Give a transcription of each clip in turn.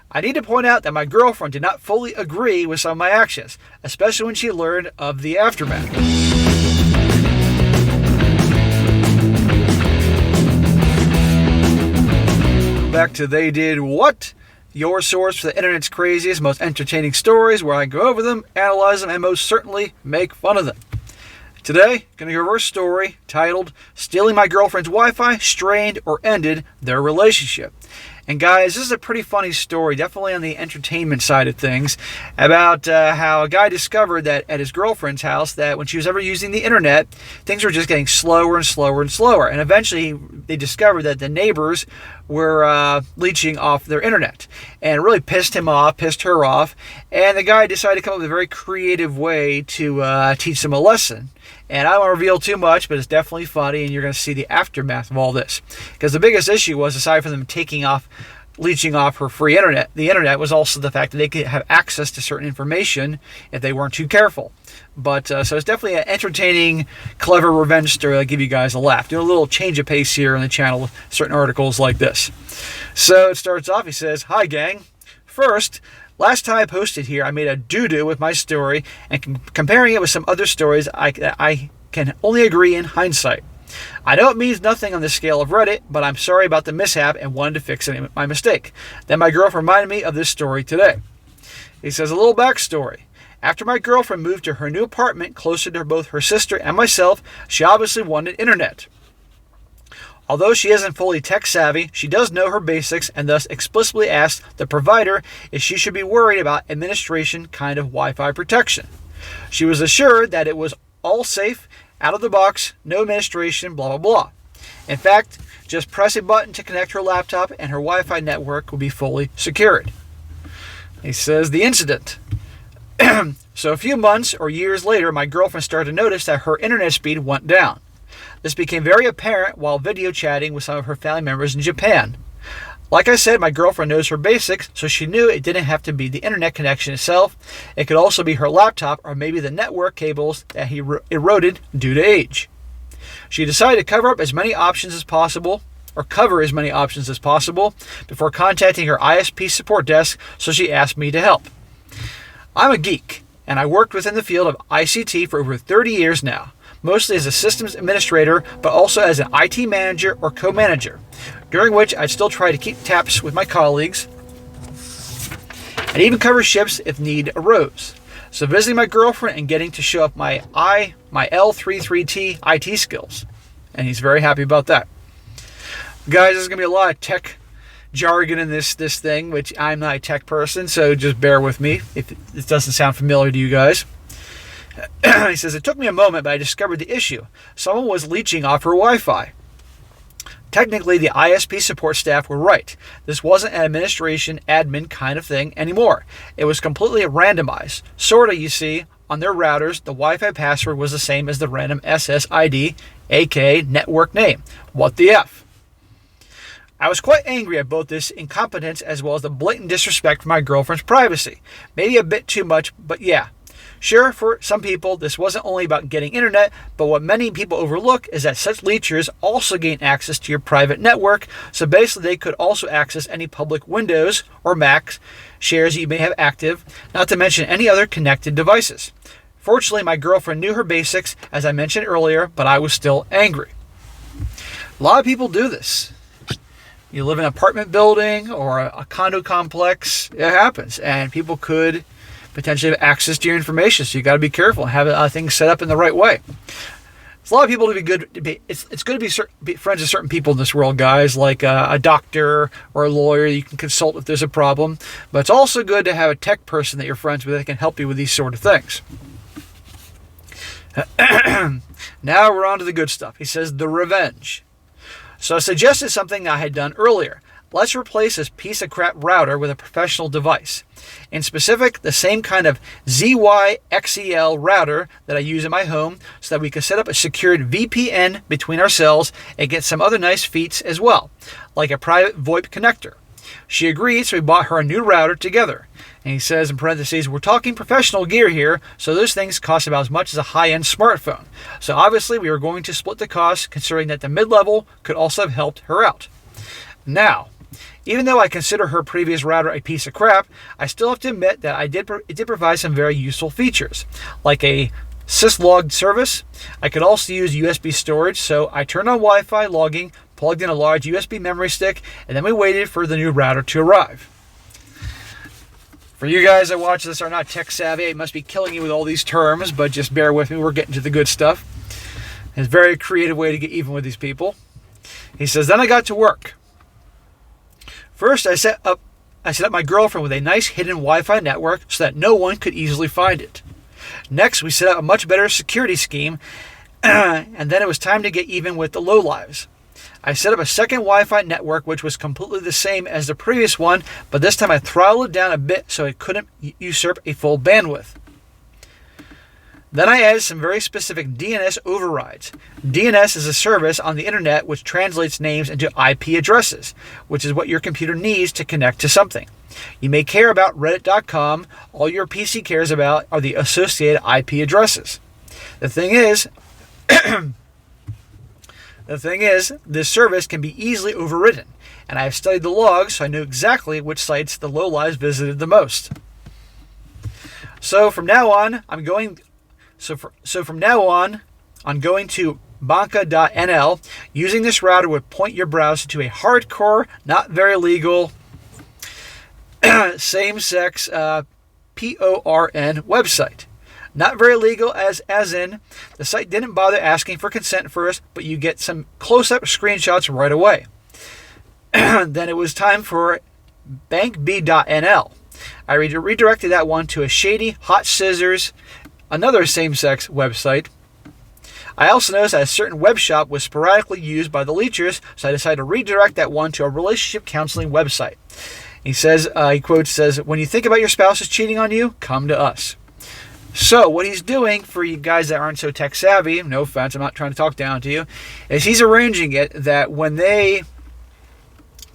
I need to point out that my girlfriend did not fully agree with some of my actions, especially when she learned of the aftermath. Back to They Did What? Your source for the internet's craziest, most entertaining stories, where I go over them, analyze them, and most certainly make fun of them. Today, going to hear our story titled, Stealing My Girlfriend's Wi-Fi Strained or Ended Their Relationship. And guys, this is a pretty funny story, definitely on the entertainment side of things, about how a guy discovered that at his girlfriend's house that when she was ever using the internet, things were just getting slower and slower and slower. And eventually they discovered that the neighbors were leeching off their internet. And it really pissed him off, pissed her off. And the guy decided to come up with a very creative way to teach them a lesson. And I don't want to reveal too much, but it's definitely funny, and you're going to see the aftermath of all this. Because the biggest issue was, aside from them leeching off her free internet, the internet was also the fact that they could have access to certain information if they weren't too careful. But so it's definitely an entertaining, clever revenge story that'll give you guys a laugh. Do a little change of pace here on the channel with certain articles like this. So it starts off, he says, "Hi gang. First, last time I posted here, I made a doo-doo with my story, and comparing it with some other stories, I can only agree in hindsight. I know it means nothing on the scale of Reddit, but I'm sorry about the mishap and wanted to fix my mistake. Then my girlfriend reminded me of this story today." He says, a little backstory. After my girlfriend moved to her new apartment closer to both her sister and myself, she obviously wanted internet. Although she isn't fully tech savvy, she does know her basics and thus explicitly asked the provider if she should be worried about administration kind of Wi-Fi protection. She was assured that it was all safe, out of the box, no administration, blah, blah, blah. In fact, just press a button to connect her laptop and her Wi-Fi network will be fully secured. He says, the incident. So a few months or years later, my girlfriend started to notice that her internet speed went down. This became very apparent while video chatting with some of her family members in Japan. Like I said, my girlfriend knows her basics, so she knew it didn't have to be the internet connection itself. It could also be her laptop or maybe the network cables that he eroded due to age. She decided to cover as many options as possible before contacting her ISP support desk, so she asked me to help. I'm a geek, and I worked within the field of ICT for over 30 years now, mostly as a systems administrator, but also as an IT manager or co-manager, during which I'd still try to keep tabs with my colleagues and even cover shifts if need arose. So visiting my girlfriend and getting to show up my L33T IT skills. And he's very happy about that. Guys, there's going to be a lot of tech jargon in this thing, which I'm not a tech person, so just bear with me if it doesn't sound familiar to you guys. He says, it took me a moment, but I discovered the issue. Someone was leeching off her Wi-Fi. Technically, the ISP support staff were right. This wasn't an administration admin kind of thing anymore. It was completely randomized. Sorta, you see, on their routers, the Wi-Fi password was the same as the random SSID, aka network name. What the F? I was quite angry at both this incompetence as well as the blatant disrespect for my girlfriend's privacy. Maybe a bit too much, but yeah. Sure, for some people, this wasn't only about getting internet, but what many people overlook is that such leechers also gain access to your private network, so basically they could also access any public Windows or Mac shares you may have active, not to mention any other connected devices. Fortunately, my girlfriend knew her basics, as I mentioned earlier, but I was still angry. A lot of people do this. You live in an apartment building or a condo complex, it happens, and people could potentially have access to your information, so you got to be careful and have things set up in the right way. There's a lot of people to be good. It's good to be friends with certain people in this world, guys, like a doctor or a lawyer. You can consult if there's a problem, but it's also good to have a tech person that you're friends with that can help you with these sort of things. Now we're on to the good stuff. He says, the revenge. So I suggested something I had done earlier. Let's replace this piece of crap router with a professional device. In specific, the same kind of ZYXEL router that I use in my home so that we can set up a secured VPN between ourselves and get some other nice feats as well, like a private VoIP connector. She agreed, so we bought her a new router together. And he says in parentheses, we're talking professional gear here, so those things cost about as much as a high-end smartphone. So obviously we were going to split the cost, considering that the mid-level could also have helped her out. Now, Even though I consider her previous router a piece of crap, I still have to admit that it did provide some very useful features, like a syslog service. I could also use USB storage, so I turned on Wi-Fi logging, plugged in a large USB memory stick, and then we waited for the new router to arrive. For you guys that watch this are not tech savvy, I must be killing you with all these terms, but just bear with me, we're getting to the good stuff. It's a very creative way to get even with these people. He says, then I got to work. First, I set up my girlfriend with a nice hidden Wi-Fi network so that no one could easily find it. Next, we set up a much better security scheme, and then it was time to get even with the lowlives. I set up a second Wi-Fi network which was completely the same as the previous one, but this time I throttled it down a bit so it couldn't usurp a full bandwidth. Then I added some very specific DNS overrides. DNS is a service on the internet which translates names into IP addresses, which is what your computer needs to connect to something. You may care about reddit.com, all your PC cares about are the associated IP addresses. The thing is, this service can be easily overridden, and I have studied the logs so I know exactly which sites the lowlives visited the most. So from now on, I'm going to banca.nl. Using this router would point your browser to a hardcore, not very legal, same-sex PORN website. Not very legal as in the site didn't bother asking for consent first, but you get some close-up screenshots right away. Then it was time for bankb.nl. I redirected that one to a shady Hot Scissors, another same-sex website. I also noticed that a certain web shop was sporadically used by the leechers, so I decided to redirect that one to a relationship counseling website. He says, he says, when you think about your spouse is cheating on you, come to us. So what he's doing, for you guys that aren't so tech savvy, no offense, I'm not trying to talk down to you, is he's arranging it that when they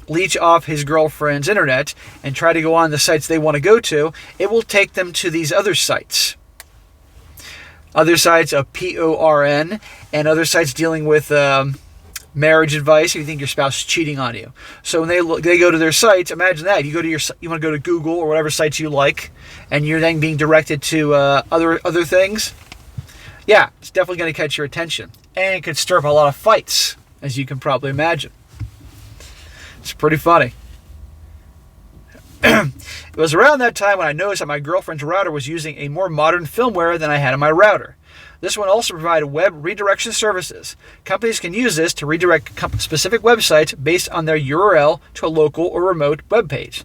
leech off his girlfriend's internet and try to go on the sites they want to go to, it will take them to these other sites. Other sites of PORN and other sites dealing with marriage advice if you think your spouse is cheating on you. So when they go to their sites, imagine that. You want to go to Google or whatever sites you like, and you're then being directed to other things. Yeah, it's definitely going to catch your attention. And it could stir up a lot of fights, as you can probably imagine. It's pretty funny. It was around that time when I noticed that my girlfriend's router was using a more modern firmware than I had on my router. This one also provided web redirection services. Companies can use this to redirect specific websites based on their URL to a local or remote web page.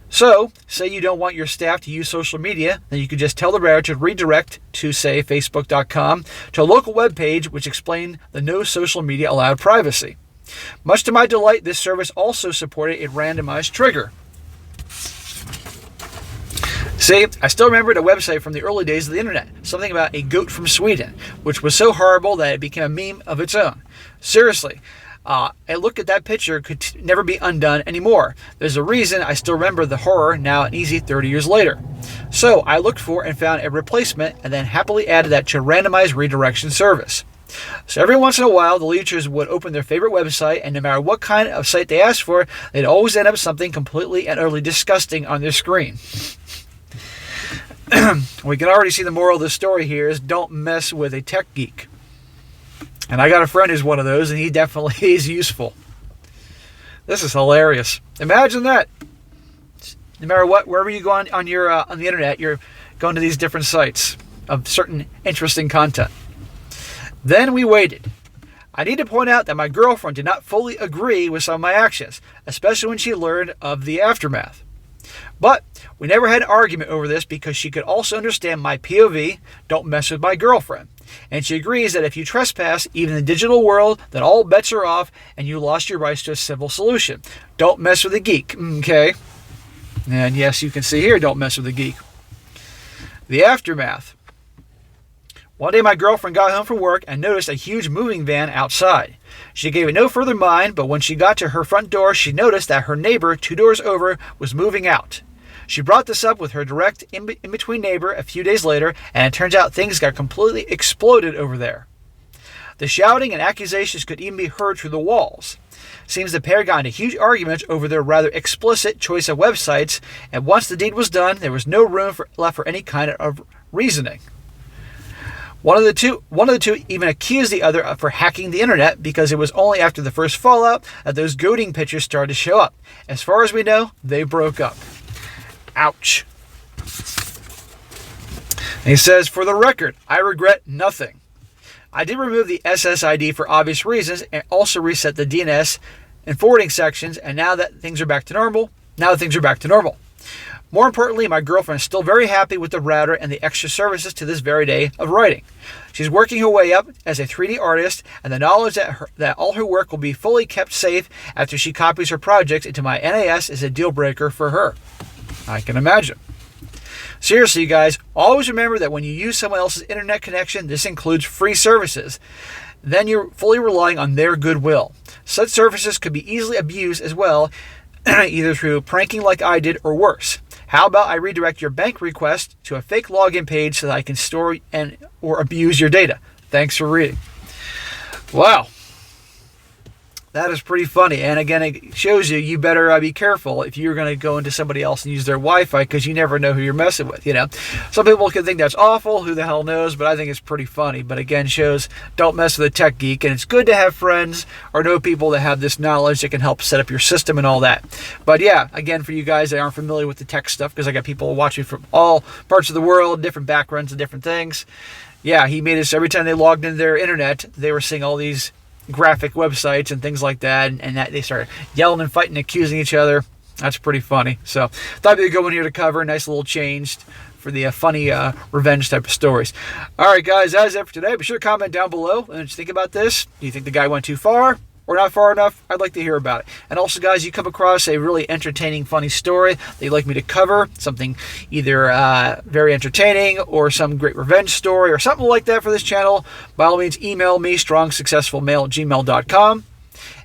So, say you don't want your staff to use social media, then you could just tell the router to redirect to, say, facebook.com to a local web page which explained the no social media allowed privacy. Much to my delight, this service also supported a randomized trigger. See, I still remember the website from the early days of the internet, something about a goat from Sweden, which was so horrible that it became a meme of its own. Seriously, a look at that picture could never be undone anymore. There's a reason I still remember the horror now an easy 30 years later. So I looked for and found a replacement and then happily added that to a randomized redirection service. So every once in a while, the leechers would open their favorite website, and no matter what kind of site they asked for, they'd always end up something completely and utterly disgusting on their screen. We can already see the moral of the story here is don't mess with a tech geek. And I got a friend who's one of those, and he definitely is useful. This is hilarious. Imagine that. No matter what, wherever you go on the internet, you're going to these different sites of certain interesting content. Then we waited. I need to point out that my girlfriend did not fully agree with some of my actions, especially when she learned of the aftermath. But we never had an argument over this because she could also understand my POV, don't mess with my girlfriend. And she agrees that if you trespass, even in the digital world, then all bets are off and you lost your rights to a civil solution. Don't mess with a geek, okay? And yes, you can see here, don't mess with a geek. The aftermath. One day my girlfriend got home from work and noticed a huge moving van outside. She gave it no further mind, but when she got to her front door, she noticed that her neighbor 2 doors over was moving out. She brought this up with her direct in-between neighbor a few days later, and it turns out things got completely exploded over there. The shouting and accusations could even be heard through the walls. Seems the pair got into huge arguments over their rather explicit choice of websites, and once the deed was done, there was no room left for any kind of reasoning. One of the two even accused the other for hacking the internet because it was only after the first fallout that those goading pictures started to show up. As far as we know, they broke up. Ouch. And he says, for the record, I regret nothing. I did remove the SSID for obvious reasons and also reset the DNS and forwarding sections, and now that things are back to normal. More importantly, my girlfriend is still very happy with the router and the extra services to this very day of writing. She's working her way up as a 3D artist, and the knowledge that all her work will be fully kept safe after she copies her projects into my NAS is a deal breaker for her. I can imagine. Seriously, you guys, always remember that when you use someone else's internet connection, this includes free services. Then you're fully relying on their goodwill. Such services could be easily abused as well, either through pranking like I did or worse. How about I redirect your bank request to a fake login page so that I can store or abuse your data? Thanks for reading. Wow. That is pretty funny. And again, it shows you better be careful if you're going to go into somebody else and use their Wi-Fi, because you never know who you're messing with, you know. Some people can think that's awful. Who the hell knows? But I think it's pretty funny. But again, shows don't mess with a tech geek. And it's good to have friends or know people that have this knowledge that can help set up your system and all that. But yeah, again, for you guys that aren't familiar with the tech stuff, because I got people watching from all parts of the world, different backgrounds and different things. Yeah, he made it so every time they logged into their internet, they were seeing all these graphic websites and things like that, and that they started yelling and fighting, accusing each other. That's pretty funny. So thought it'd be a good one here to cover. Nice little change for the funny revenge type of stories. All right, guys, that is it for today. Be sure to comment down below and just think about this. Do you think the guy went too far or not far enough? I'd like to hear about it. And also, guys, you come across a really entertaining, funny story that you'd like me to cover, something either very entertaining or some great revenge story or something like that for this channel, by all means, email me, strongsuccessfulmale@gmail.com,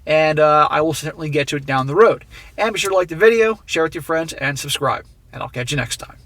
and I will certainly get to it down the road. And be sure to like the video, share with your friends, and subscribe. And I'll catch you next time.